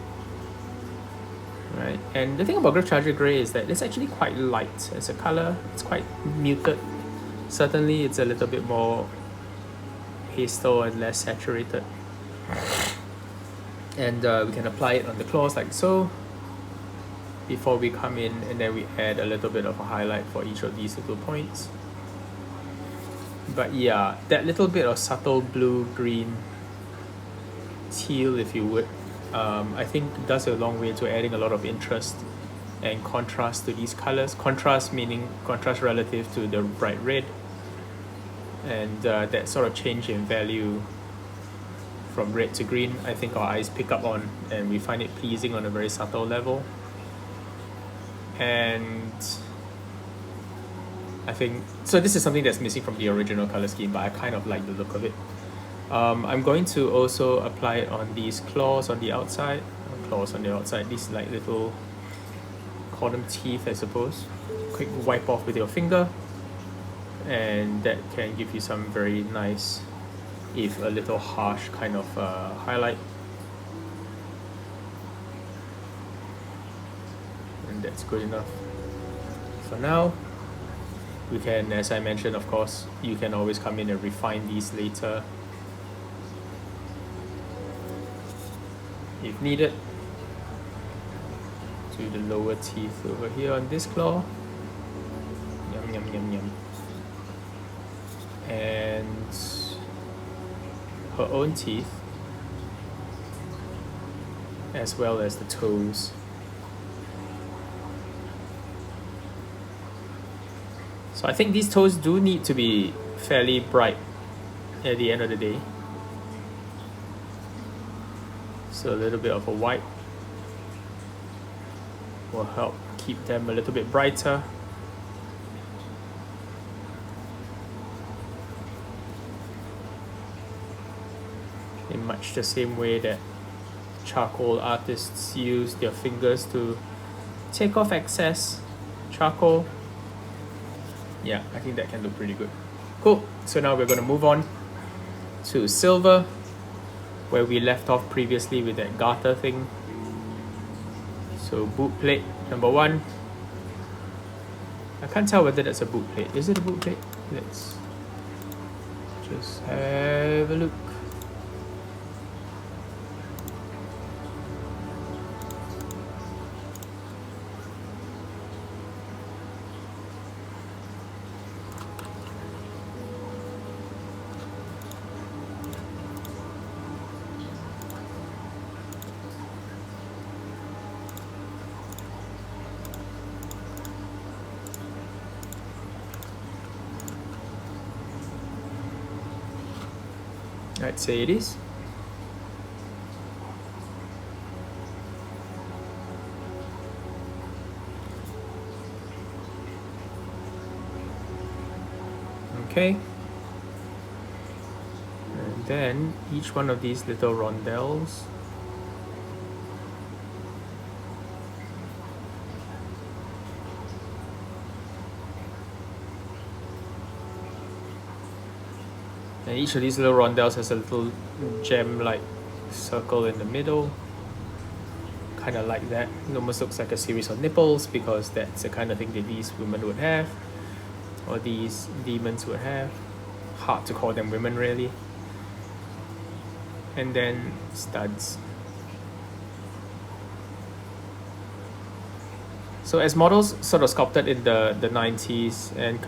Right, and the thing about Gryph Charger Grey is that it's actually quite light as a color. It's quite muted. Certainly it's a little bit more pastel and less saturated. And we can apply it on the claws like so before we come in, and then we add a little bit of a highlight for each of these little points. But yeah, that little bit of subtle blue, green, teal if you would, I think does a long way to adding a lot of interest and contrast to these colors. Contrast meaning contrast relative to the bright red, and that sort of change in value from red to green, I think our eyes pick up on, and we find it pleasing on a very subtle level. And I think, so this is something that's missing from the original color scheme, but I kind of like the look of it. I'm going to also apply it on these claws on the outside. These like little, call them teeth I suppose. Quick wipe off with your finger, and that can give you some very nice, if a little harsh kind of highlight. And that's good enough for now. We can, as I mentioned, of course, you can always come in and refine these later if needed. To the lower teeth over here on this claw. Yum, yum, yum, yum. And her own teeth, as well as the toes. So I think these toes do need to be fairly bright at the end of the day. So a little bit of a white will help keep them a little bit brighter. In much the same way that charcoal artists use their fingers to take off excess charcoal. Yeah, I think that can look pretty good. Cool, so now we're going to move on to silver, where we left off previously with that garter thing. So boot plate number 1. I can't tell whether that's a boot plate. Is it a boot plate? Let's just have a look. I'd say it is. Okay. And then each one of these little rondelles and each of these little rondelles has a little gem-like circle in the middle. Kind of like that. It almost looks like a series of nipples, because that's the kind of thing that these women would have, or these demons would have. Hard to call them women really. And then studs. So as models sort of sculpted in the 90s, and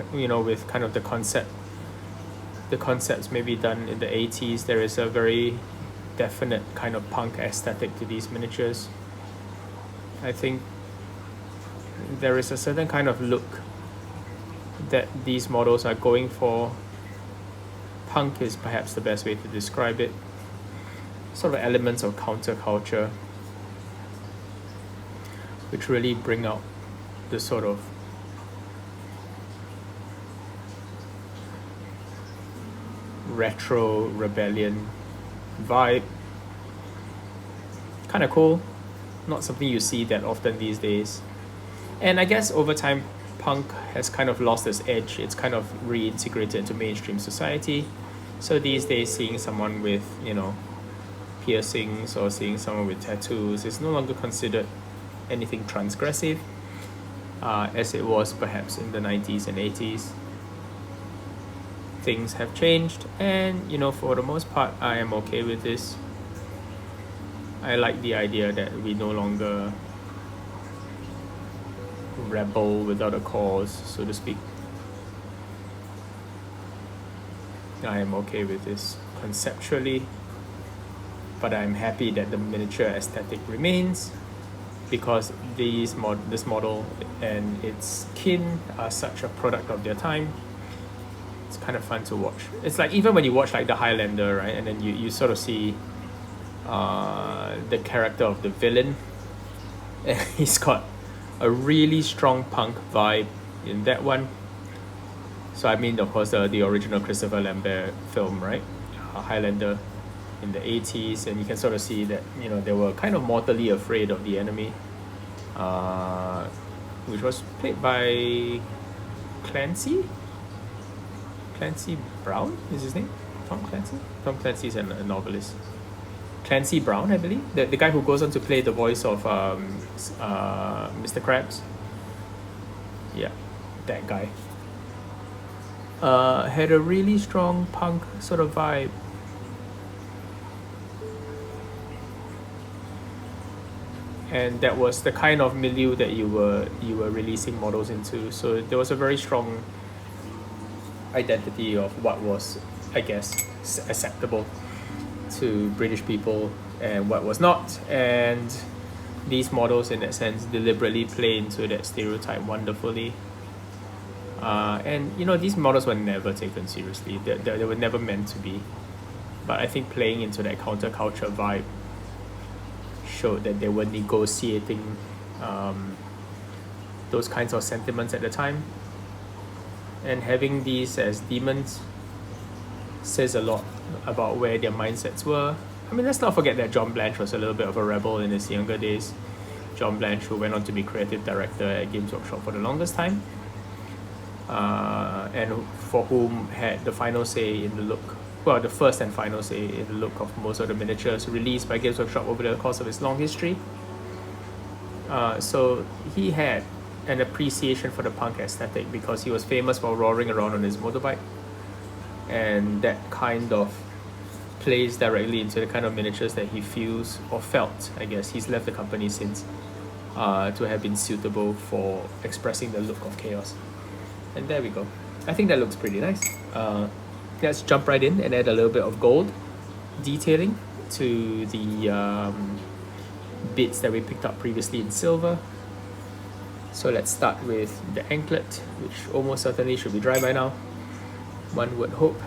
with kind of the concepts maybe done in the 80s, there is a very definite kind of punk aesthetic to these miniatures. I think there is a certain kind of look that these models are going for. Punk is perhaps the best way to describe it. Sort of elements of counterculture, which really bring out the sort of retro rebellion vibe. Kind of cool. Not something you see that often these days. And I guess over time, punk has kind of lost its edge. It's kind of reintegrated into mainstream society. So these days, seeing someone with, piercings or seeing someone with tattoos is no longer considered anything transgressive, as it was perhaps in the 90s and 80s. Things have changed, and for the most part, I am okay with this. I like the idea that we no longer rebel without a cause, so to speak. I am okay with this conceptually, but I'm happy that the miniature aesthetic remains, because this model and its kin are such a product of their time. It's kind of fun to watch. It's like even when you watch like the Highlander, right, and then you sort of see the character of the villain. He's got a really strong punk vibe in that one. So I mean, of course, the original Christopher Lambert film, right, Highlander, in the 80s, and you can sort of see that they were kind of mortally afraid of the enemy, which was played by Clancy Brown is his name. Tom Clancy is a novelist. Clancy Brown, I believe, the guy who goes on to play the voice of Mr. Krabs. Yeah, that guy. Had a really strong punk sort of vibe. And that was the kind of milieu that you were releasing models into. So there was a very strong identity of what was, I guess, acceptable to British people and what was not. And these models, in that sense, deliberately play into that stereotype wonderfully. And these models were never taken seriously. They were never meant to be. But I think playing into that counterculture vibe showed that they were negotiating those kinds of sentiments at the time. And having these as demons says a lot about where their mindsets were. I mean, let's not forget that John Blanche was a little bit of a rebel in his younger days. John Blanche, who went on to be creative director at Games Workshop for the longest time, and for whom had the final say in the look, well, the first and final say in the look of most of the miniatures released by Games Workshop over the course of its long history. So he had an appreciation for the punk aesthetic because he was famous for roaring around on his motorbike, and that kind of plays directly into the kind of miniatures that he feels or felt. I guess he's left the company since to have been suitable for expressing the look of chaos. And there we go. I think that looks pretty nice. Let's jump right in and add a little bit of gold detailing to the bits that we picked up previously in silver. So let's start with the anklet, which almost certainly should be dry by now, one would hope.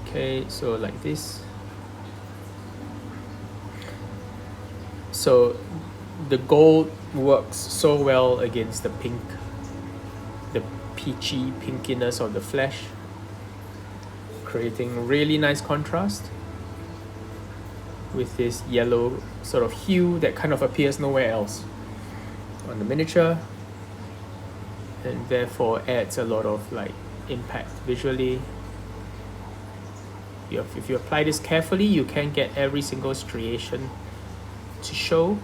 Okay, so like this. So the gold works so well against the pink, the peachy pinkiness of the flesh, creating really nice contrast with this yellow sort of hue that kind of appears nowhere else on the miniature, and therefore adds a lot of like impact visually. If you apply this carefully, you can get every single striation to show.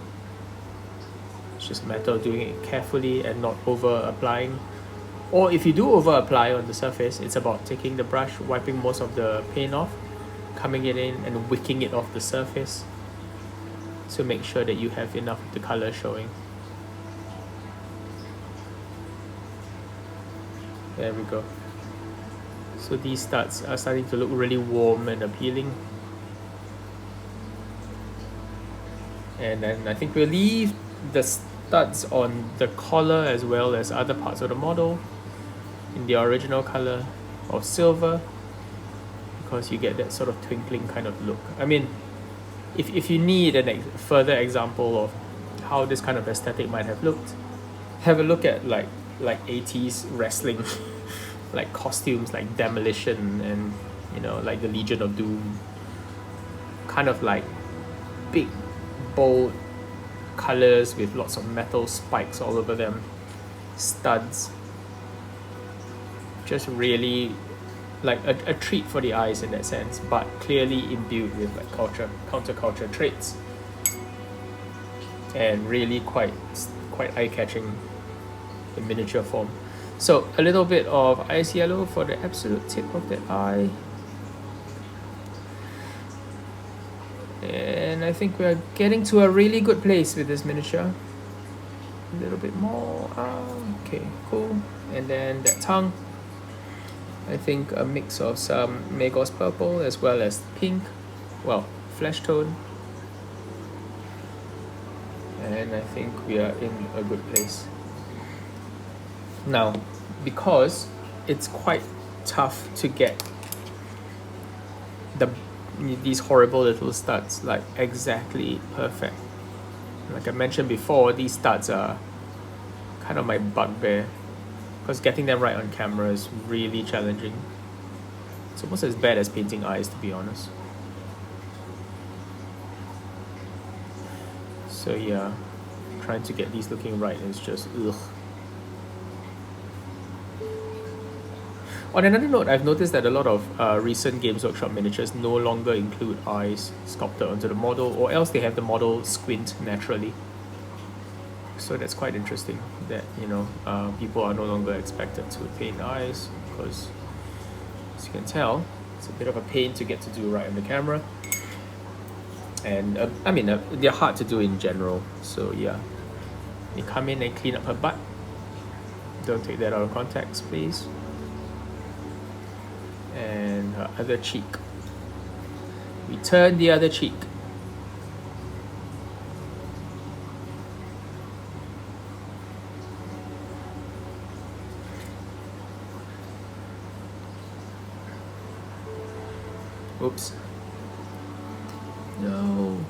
It's just a matter of doing it carefully and not over applying. Or if you do over apply on the surface, it's about taking the brush, wiping most of the paint off, coming it in and wicking it off the surface to make sure that you have enough of the color showing. There we go. So these studs are starting to look really warm and appealing. And then I think we'll leave the studs on the collar as well as other parts of the model in the original color of silver, because you get that sort of twinkling kind of look. I mean, if you need a further example of how this kind of aesthetic might have looked, have a look at like 80s wrestling like costumes like Demolition and, you know, like the Legion of Doom, kind of like big bold colors with lots of metal spikes all over them, studs, just really like a treat for the eyes in that sense, but clearly imbued with like counterculture traits, and really quite eye-catching in miniature form. So a little bit of ice yellow for the absolute tip of the eye, and I think we're getting to a really good place with this miniature. A little bit more, okay, cool. And then that tongue, I think a mix of some Magos purple as well as pink, well, flesh tone, and I think we are in a good place. Now, because it's quite tough to get these horrible little studs like exactly perfect. Like I mentioned before, these studs are kind of my bugbear, because getting them right on camera is really challenging. It's almost as bad as painting eyes, to be honest. So yeah, trying to get these looking right is just ugh. On another note, I've noticed that a lot of recent Games Workshop miniatures no longer include eyes sculpted onto the model, or else they have the model squint naturally. So that's quite interesting that, you know, people are no longer expected to paint eyes, because as you can tell, it's a bit of a pain to get to do right on the camera. And I mean, they're hard to do in general. So yeah, you come in and clean up her butt. Don't take that out of context, please. And her other cheek. We turn the other cheek. Oops. No.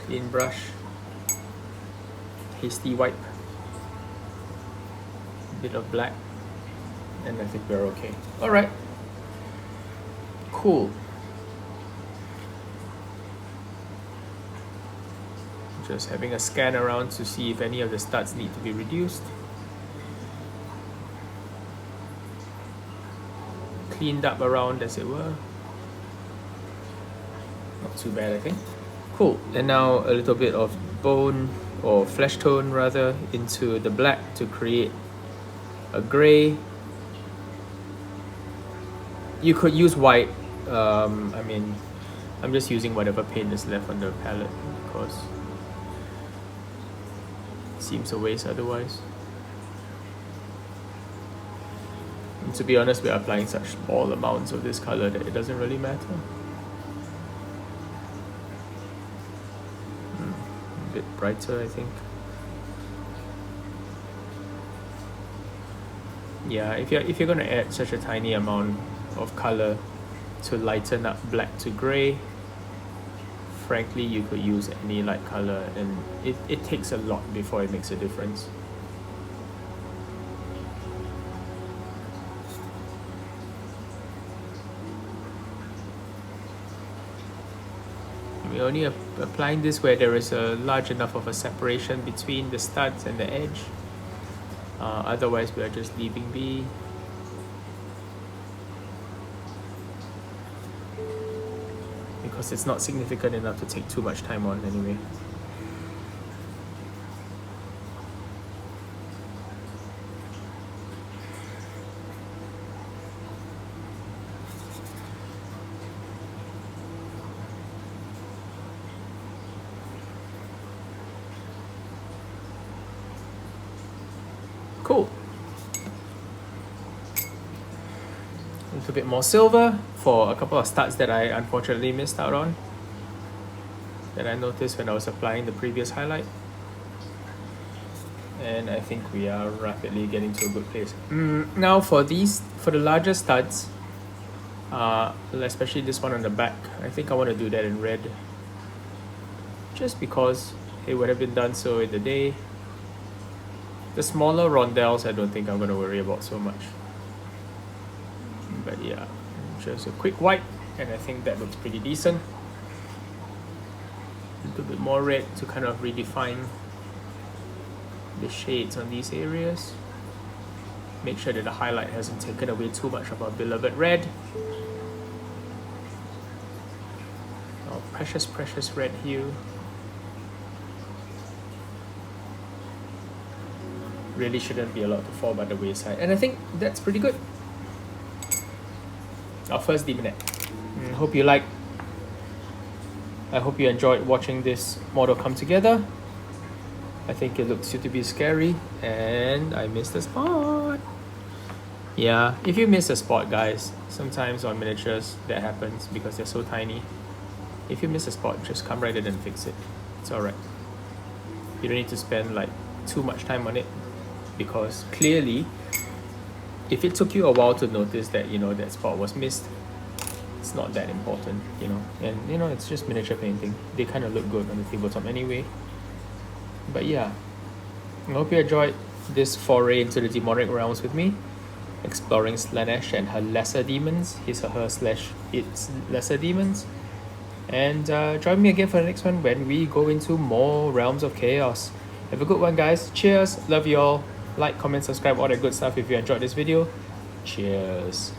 Clean brush. Hasty wipe. Bit of black. And I think we're okay. Alright. Cool. Just having a scan around to see if any of the studs need to be reduced. Cleaned up around, as it were. Not too bad, I think. Cool. And now a little bit of bone, or flesh tone rather, into the black to create a grey. You could use white. I mean, I'm just using whatever paint is left on the palette, because it seems a waste otherwise. And to be honest, we're applying such small amounts of this color that it doesn't really matter. A bit brighter, I think. Yeah, if you're gonna add such a tiny amount of color to lighten up black to grey, frankly you could use any light color, and it takes a lot before it makes a difference. We're only applying this where there is a large enough of a separation between the studs and the edge. Otherwise we are just leaving be. Because it's not significant enough to take too much time on anyway. Cool. A little bit more silver for a couple of studs that I unfortunately missed out on, that I noticed when I was applying the previous highlight. And I think we are rapidly getting to a good place. Now for the larger studs, especially this one on the back, I think I want to do that in red, just because it would have been done so in the day. The smaller rondelles I don't think I'm going to worry about so much, but yeah, just a quick white and I think that looks pretty decent. A little bit more red to kind of redefine the shades on these areas. Make sure that the highlight hasn't taken away too much of our beloved red. Our precious red hue. Really shouldn't be allowed to fall by the wayside, and I think that's pretty good. Our first demonette. I hope you enjoyed watching this model come together. I think it looks to be scary, and I missed a spot. Yeah, if you miss a spot, guys, sometimes on miniatures that happens because they're so tiny. If you miss a spot, just come right in and fix it. It's alright. You don't need to spend like too much time on it, because clearly, if it took you a while to notice that, you know, that spot was missed, it's not that important, you know. And you know, it's just miniature painting. They kind of look good on the tabletop anyway. But yeah, I hope you enjoyed this foray into the demonic realms with me, exploring Slaanesh and her lesser demons, his or her / its lesser demons. And join me again for the next one when we go into more realms of chaos. Have a good one, guys. Cheers. Love you all. Like, comment, subscribe, all that good stuff if you enjoyed this video. Cheers.